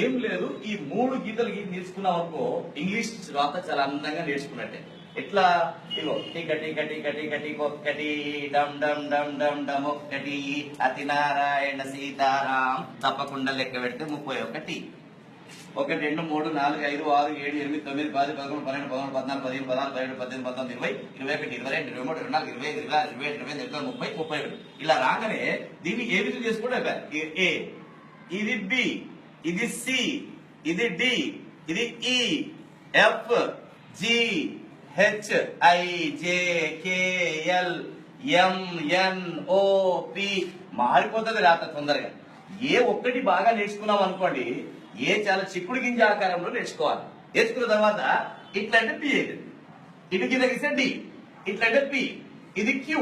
ఏం లేదు, ఈ 3 గీతలు నేర్చుకున్నాం అనుకో ఇంగ్లీష్ రాత చాలా అందంగా నేర్చుకున్నట్టే. ఎట్లా ఇగో టిక టిక టిక టిక టిక ఒక్కటి డమ్ డమ్ డమ్ డమ్ డమ్ ఒక్కటి అతి నారాయణ సీతారాం తప్పకుండా లెక్క పెడితే 31. 1 2 3 4 5 6 7 8 9 10 11 12 13 14 15 16 17 18 19 20 21 22 23 24 25 26 27 28 29 30 31. ఇలా రాగానే దీన్ని ఏ విధంగా చేసుకోవడం? ఏ, ఇది బి, ఇది సి, ఇది డి, ఇది E, F, G, H, I, J, K, L, M, N, O, P. మారిపోతుంది రాత తొందరగా. ఏ ఒక్కటి బాగా నేర్చుకున్నాం అనుకోండి, ఏ చాలా చిక్కుడు గింజ ఆకారంలో నేర్చుకోవాలి. నేర్చుకున్న తర్వాత ఇట్లా అంటే పి అవుతుంది, ఇటు కింద గీస్తే డి, ఇట్లా అంటే పి, ఇది క్యూ,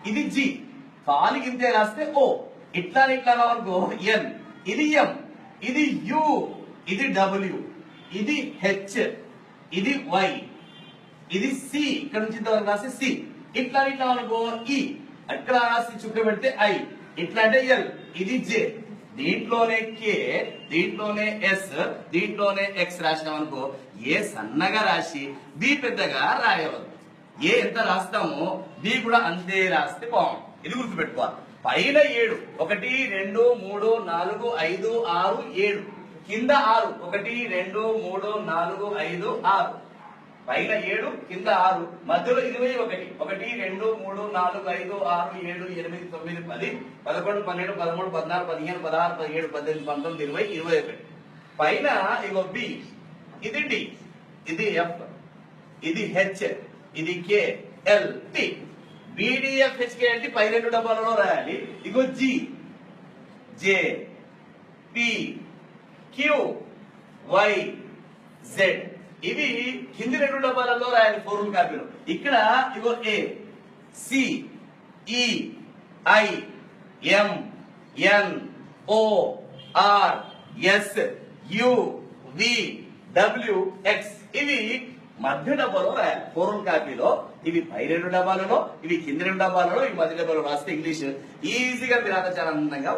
ఇది జి, కాలి గింజ రాస్తే ఓ, ఇట్లా ఇట్లా రావనుకో ఎన్, ఇది ఎం, ఇది యు, ఇది డబ్ల్యూ, ఇది హెచ్, ఇది వై, ఇది సి, ఇక్కడ నుంచి ఇంతవరకు రాస్తే సి, ఇట్లా ఇట్లా అనుకో ఈ, అక్కడ రాసి చుక్క పెడితే ఐ, ఇట్లా అంటే ఎల్, ఇది జే, దీంట్లోనే కే, దీంట్లోనే ఎస్, దీంట్లోనే ఎక్స్ రాసినాం అనుకో ఏ సన్నగా రాసి బి పెద్దగా రాయవద్దు. ఏ ఎంత రాస్తామో బి కూడా అంతే రాస్తే బాగుంది. ఇది గుర్తుపెట్టుకోవాలి. పైన 7 1 2 3 4 5 6 7, కింద 6 1 2 3 4 5 6, పైన 7 కింద 6, మధ్యలో 21 1 2 3 4 5 6 7 8 9 10 11 12 13 14 15 16 17 18 19 20 21. పైన ఇగో బి, ఇది డి, ఇది ఎఫ్, ఇది హెచ్, ఇది K, L, T. BDF HK అంటే పై 2 డబ్బాలలో రాయాలి. ఇగో G, J, P, Q, Y, Z. ఇవి కింది 2 డబ్బాలలో రాయాలి ఫోర్ములా కాపీలో. ఇక్కడ ఇగో A, C, E, I, M, N, O, R, S, U, V, W, X. ఇవి మధ్య డబ్బాలో రాయాలి ఫోర్ములా కాపీలో. ఇవి పై 2 డబ్బాలలో, ఇవి కింది 2 డబ్బాలలో, ఇవి మధ్య డబ్బాలో రాస్తే ఇంగ్లీష్ ఈజీగా మీరు చాలా అందంగా